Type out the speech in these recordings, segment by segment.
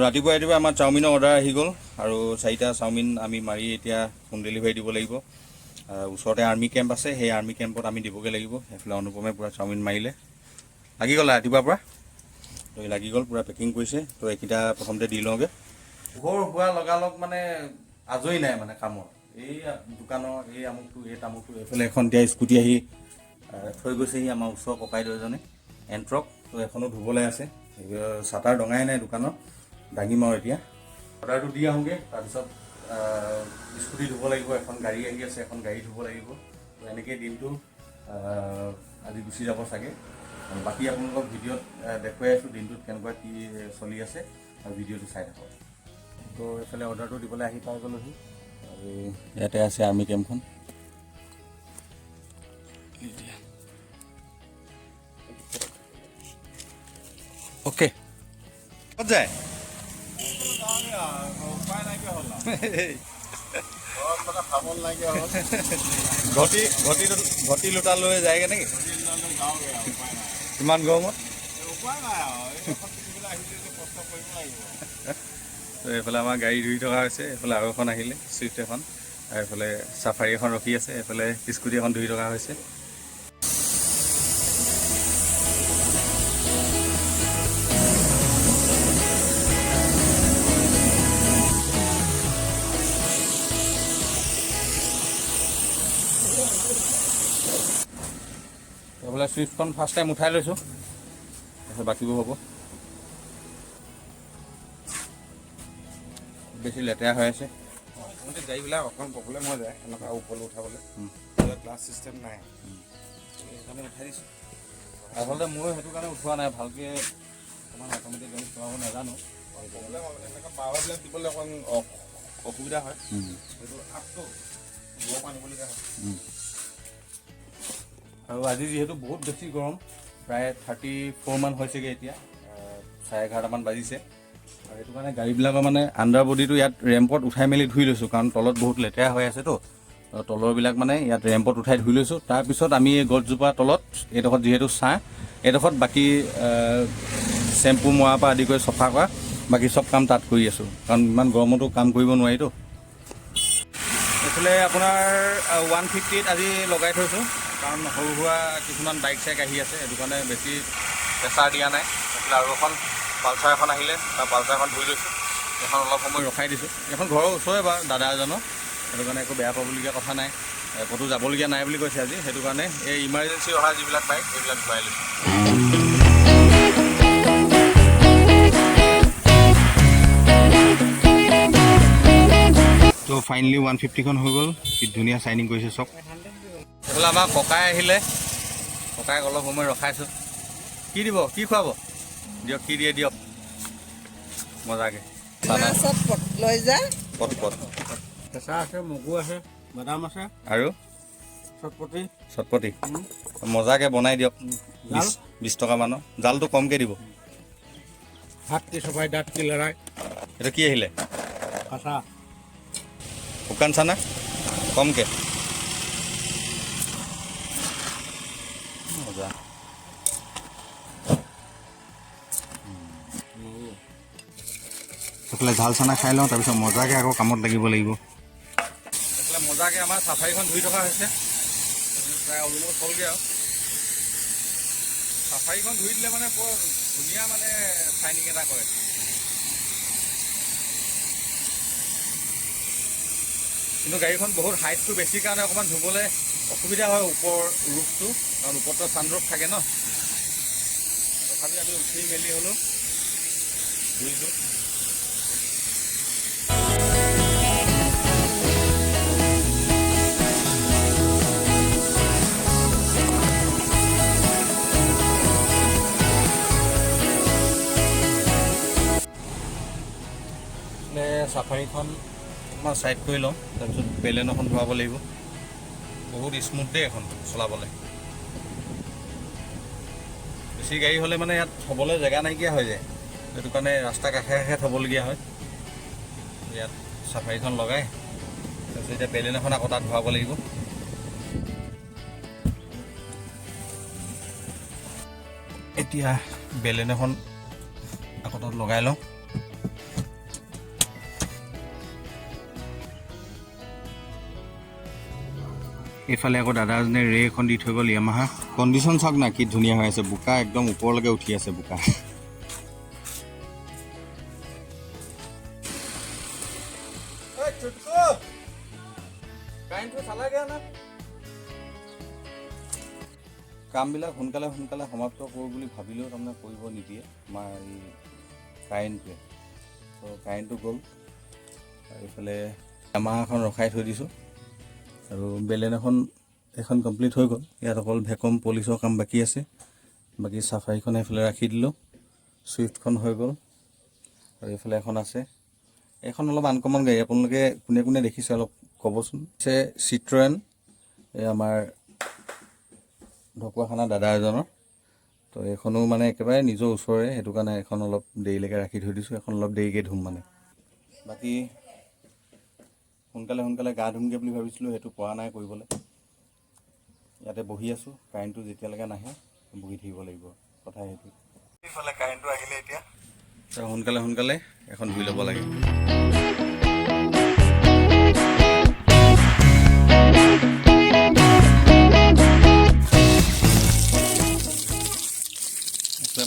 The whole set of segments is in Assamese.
ৰাতিপুৱা আমাৰ চাওমিনৰ অৰ্ডাৰ আহি গ'ল আৰু 4টা চাওমিন আমি মাৰি এতিয়া হোম ডেলিভাৰী দিব লাগিব। ওচৰতে আৰ্মি কেম্প আছে, সেই আৰ্মি কেম্পত আমি দিবগৈ লাগিব। এইফালে অনুপমে পূৰা চাওমিন মাৰিলে, লাগি গ'ল ৰাতিপুৱাৰ পৰা। তো লাগি গ'ল, পূৰা পেকিং কৰিছে। তো এইকেইটা প্ৰথমতে দি লওঁগৈ। পোহৰ হোৱা লগালগ মানে আজৰি নাই মানে কামৰ। এই দোকানৰ এই আমুকটো এই তামুকটো, এইফালে এখন এতিয়া স্কুটি আহি থৈ গৈছেহি আমাৰ ওচৰৰ ককাইদেউজনে এণ্ট্ৰক। তো এখনো ধুবলৈ আছে, চাটাৰ ডঙাই নাই দোকানৰ, দাঙিম আৰু এতিয়া অৰ্ডাৰটো দি আহোঁগৈ। তাৰপিছত স্কুটি ধুব লাগিব, এখন গাড়ী আহি আছে, এখন গাড়ী ধুব লাগিব। তো এনেকৈ দিনটো আজি গুচি যাব চাগে। বাকী আপোনালোকক ভিডিঅ'ত দেখুৱাই আছোঁ দিনটোত কেনেকুৱা কি চলি আছে, আৰু ভিডিঅ'টো চাই থাকক। তো এইফালে অৰ্ডাৰটো দিবলৈ আহি পাই গ'লোহি, আৰু ইয়াতে আছে আৰ্মি কেম্পখন। অ'কে, ক'ত যায়? ঘটি লোটা লৈ যায়গৈ নেকি ইমান গৰমত? এইফালে আমাৰ গাড়ী ধুই থকা হৈছে, এইফালে আৰু এখন আহিলে ছুইফ্ট এখন, আৰু এইফালে চাফাৰী এখন ৰখি আছে, এইফালে স্কুটি এখন ধুই থকা হৈছে। এইফালে ছুইফ্টখন ফাৰ্ষ্ট টাইম উঠাই লৈছোঁ, তাৰপিছত বাকীবোৰ হ'ব। বেছি লেতেৰা হৈ আছে গাড়ীবিলাক অকণমান প্ৰব্লেম হৈ যায় এনেকুৱা ওপৰলৈ উঠাবলৈ, গ্লাছ চিষ্টেম নাই, সেইকাৰণে উঠাই দিছোঁ। আচলতে ময়ো সেইটো কাৰণে উঠোৱা নাই, ভালকৈ অকণমান অট'মেটিক গাড়ী চলাব নাজানো। প্ৰব্লেম এনেকুৱা পাৱাৰবিলাক দিবলৈ অকণমান অসুবিধা হয়, সেইটো আপটো গৰম আনিবলগীয়া হয়। আৰু আজি যিহেতু বহুত বেছি গৰম, প্ৰায় 34 মান হৈছেগৈ এতিয়া, 11:30মান বাজিছে। আৰু সেইটো কাৰণে গাড়ীবিলাকৰ মানে আণ্ডাৰ বডিটো ইয়াত ৰেম্পত উঠাই মেলি ধুই লৈছোঁ, কাৰণ তলত বহুত লেতেৰা হৈ আছেতো। তলৰবিলাক মানে ইয়াত ৰেম্পত উঠাই ধুই লৈছোঁ। তাৰপিছত আমি এই গছজোপাৰ তলত এইডোখৰত যিহেতু ছাঁ, এইডোখৰত বাকী চেম্পু মৰাৰ পৰা আদি কৰি চফা কৰা বাকী চব কাম তাত কৰি আছোঁ, কাৰণ ইমান গৰমতো কাম কৰিব নোৱাৰিতো। এইফালে আপোনাৰ 150ত আজি লগাই থৈছোঁ, কাৰণ সৰু সুৰা কিছুমান বাইক চাইক আহি আছে, সেইটো কাৰণে বেছি প্ৰেছাৰ দিয়া নাই। এইফালে আৰু এখন পালচাৰ এখন আহিলে, তাৰ পালচাৰখন ধুই লৈছোঁ, এখন অলপ সময় ৰখাই দিছোঁ। এখন ঘৰৰ ওচৰৰে বাৰু দাদা এজনৰ, সেইটো কাৰণে একো বেয়া পাবলগীয়া কথা নাই। ক'তো যাবলগীয়া নাই বুলি কৈছে আজি, সেইটো কাৰণে এই ইমাৰ্জেঞ্চি অহা যিবিলাক বাইক সেইবিলাক ধুৱাই লৈছোঁ। তো ফাইনেলি 150খন হৈ গ'ল, কি ধুনীয়া চাইনিং কৰিছে চব। এইফালে আমাৰ ককাই আহিলে, ককাইক অলপ সময় ৰখাইছোঁ। কি দিব, কি খুৱাব? দিয়ক, কি দিয়ে দিয়ক মজাকৈ। লৈ যা পট কেঁচা আছে, মগু আছে, বাদাম আছে, আৰু চটপটি মজাকৈ বনাই দিয়ক। 20 টকা মানৰ জালটো কমকৈ দিব। হাত কি চফাই, দাঁত কি লৰাই। এইটো কি আহিলে? কাঁচা শুকান চানা কমকৈ। মজা। এইফালে ঝাল চানা খাই লওঁ, তাৰপিছত মজাকৈ আকৌ কামত লাগিব। এইফালে মজাকৈ আমাৰ চাফাৰীখন ধুই থকা হৈছে, প্ৰায় অলমষ্ট হ'লগৈ আৰু। চাফাৰীখন ধুই দিলে মানে বৰ ধুনীয়া মানে চাইনিং এটা কৰে। কিন্তু গাড়ীখন বহুত হাইটটো বেছি কাৰণে অকণমান ধুবলৈ অসুবিধা হয়, ওপৰ ৰুফটো, কাৰণ ওপৰতো ছানৰুফ থাকে ন। তথাপি আমি উঠি মেলি হ'লেও ধুইছোঁ। চাফাৰীখন অকণমান ছাইড কৰি লওঁ, তাৰপিছত বেলেনখন ধোৱাব লাগিব। বহুত স্মুথ দেই এখন চলাবলৈ। বেছি গাড়ী হ'লে মানে ইয়াত থ'বলৈ জেগা নাইকিয়া হৈ যায়, সেইটো কাৰণে ৰাস্তা কাষে কাষে থ'বলগীয়া হয়। ইয়াত চাফাৰীখন লগাই তাৰপিছত এতিয়া বেলেন এখন আকৌ তাত ধোৱাব লাগিব। এতিয়া বেলেন এখন আকৌ তাত লগাই লওঁ। এইফালে আকৌ দাদা এজনে ৰে এখন দি থৈ গ'ল য়ামাহা কণ্ডিশ্যন চাওক না কি ধুনীয়া হৈ আছে বোকা একদম ওপৰলৈকে উঠি আছে বোকা কামবিলাক সোনকালে সোনকালে সমাপ্ত কৰোঁ বুলি ভাবিলেও তাৰমানে কৰিব নিদিয়ে আমাৰ এই কাৰেণ্টটোৱে তো কাৰেণ্টটো গ'ল আৰু এইফালে য়ামাহা এখন ৰখাই থৈ দিছোঁ আৰু বেলেন এখন কমপ্লিট হৈ গ'ল ইয়াত অকল ভেকম পলিচৰ কাম বাকী আছে বাকী চাফাৰীখন এইফালে ৰাখি দিলোঁ ছুইফ্টখন হৈ গ'ল আৰু এইফালে এখন আছে এইখন অলপ আনকমন গাড়ী আপোনালোকে কোনে কোনে দেখিছে অলপ ক'বচোন চিট্ৰয়েন এই আমাৰ ঢকুৱাখানা দাদা এজনৰ তো এইখনো মানে একেবাৰে নিজৰ ওচৰৰে সেইটো কাৰণে এখন অলপ দেৰিলৈকে ৰাখি থৈ দিছোঁ এখন অলপ দেৰিকৈ ধুম মানে বাকী সোনকালে সোনকালে গা ধুমগৈ বুলি ভাবিছিলোঁ সেইটো পৰা নাই কৰিবলৈ ইয়াতে বহি আছোঁ কাৰেণ্টটো যেতিয়ালৈকে নাহে বহি থাকিব লাগিব কথা সেইটো এইফালে কাৰেণ্টটো আহিলে এতিয়া সোনকালে সোনকালে এখন ধুই ল'ব লাগে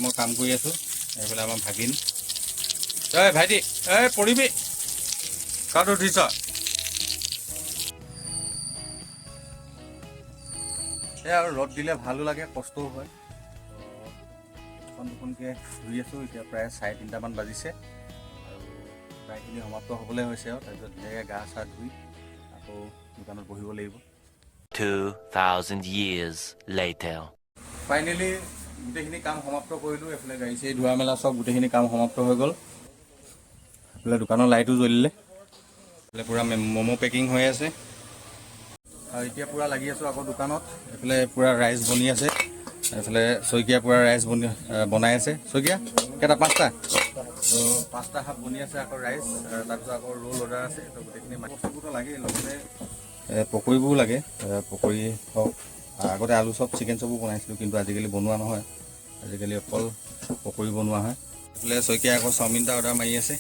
মই কাম কৰি আছোঁ এইফালে আমাৰ ভাগিন ঐ ভাইটি এই পৰিবি কাত উঠিছ এই আৰু ৰ'দ দিলে ভালো লাগে কষ্টও হয় এখন দুখনকৈ ধুই আছোঁ এতিয়া প্ৰায় 3:30মান বাজিছে আৰু প্ৰায়খিনি সমাপ্ত হ'বলৈ হৈছে আৰু তাৰপিছত ধুনীয়াকৈ গা চা ধুই আকৌ দোকানত বহিব লাগিব 2000 years later ফাইনেলি গোটেইখিনি কাম সমাপ্ত কৰিলোঁ এইফালে গাড়ী চাড়ী ধোৱা মেলা চব গোটেইখিনি কাম সমাপ্ত হৈ গ'ল এইফালে দোকানৰ লাইটো জ্বলিলে এইফালে পূৰা ম'ম' পেকিং হৈ আছে আৰু এতিয়া পূৰা লাগি আছোঁ আকৌ দোকানত এইফালে পূৰা ৰাইচ বনি আছে এইফালে শইকীয়া পূৰা ৰাইচ বনাই আছে শইকীয়া কেইটা 5টা তো 5টা হাফ বনি আছে আকৌ ৰাইচ তাৰপিছত আকৌ ৰোল অৰ্ডাৰ আছে তো গোটেইখিনি বস্তুবোৰতো লাগেই লগতে পকৰিবোৰো লাগে পকৰি হওক আগতে আলু চপ চিকেন চপো বনাইছিলোঁ কিন্তু আজিকালি বনোৱা নহয় আজিকালি অকল পকৰি বনোৱা হয় এইফালে শইকীয়া আকৌ চাওমিন এটা অৰ্ডাৰ মাৰি আছে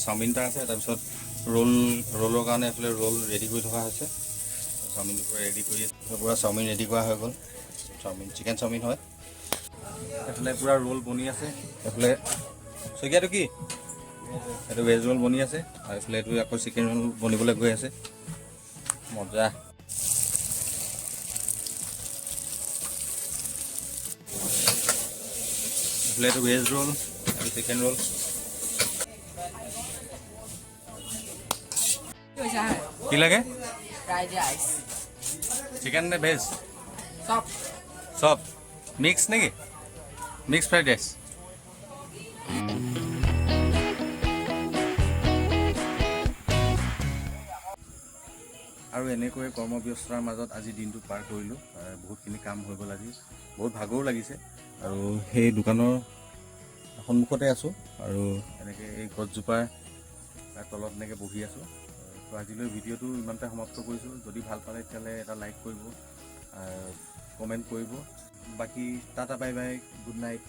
চাওমিন এটা আছে তাৰপিছত ৰোলৰ কাৰণে এইফালে ৰোল ৰেডি কৰি থকা হৈছে চাওমিনটো পূৰা ৰেডি কৰি আছে পূৰা চাওমিন ৰেডি কৰা হৈ গ'ল চাওমিন চিকেন চাওমিন হয় এইফালে পূৰা ৰোল বনি আছে এইফালে শইকীয়াটো কি এইটো ভেজ ৰোল বনি আছে আৰু এইফালে এইটো আকৌ চিকেন ৰোল বনিবলৈ গৈ আছে মজা এইফালে এইটো ভেজ ৰোল আৰু চিকেন ৰোল কি লাগে ফ্ৰাইড ৰাইচ চিকেন নে ভেজ চব চব মিক্স নেকি মিক্স ফ্ৰাইড ৰাইচ আৰু এনেকৈ কৰ্মব্যস্ততাৰ মাজত আজি দিনটো পাৰ কৰিলোঁ বহুতখিনি কাম হৈ গ'ল আজি বহুত ভাগৰো লাগিছে আৰু সেই দোকানৰ সন্মুখতে আছোঁ আৰু এনেকৈ এই গছজোপাৰ তলত এনেকৈ বহি আছোঁ তো আজিলৈ ভিডিঅ'টো ইমানতে সমাপ্ত কৰিছোঁ যদি ভাল পালে তেতিয়াহ'লে এটা লাইক কৰিব কমেণ্ট কৰিব বাকী tata bye bye good night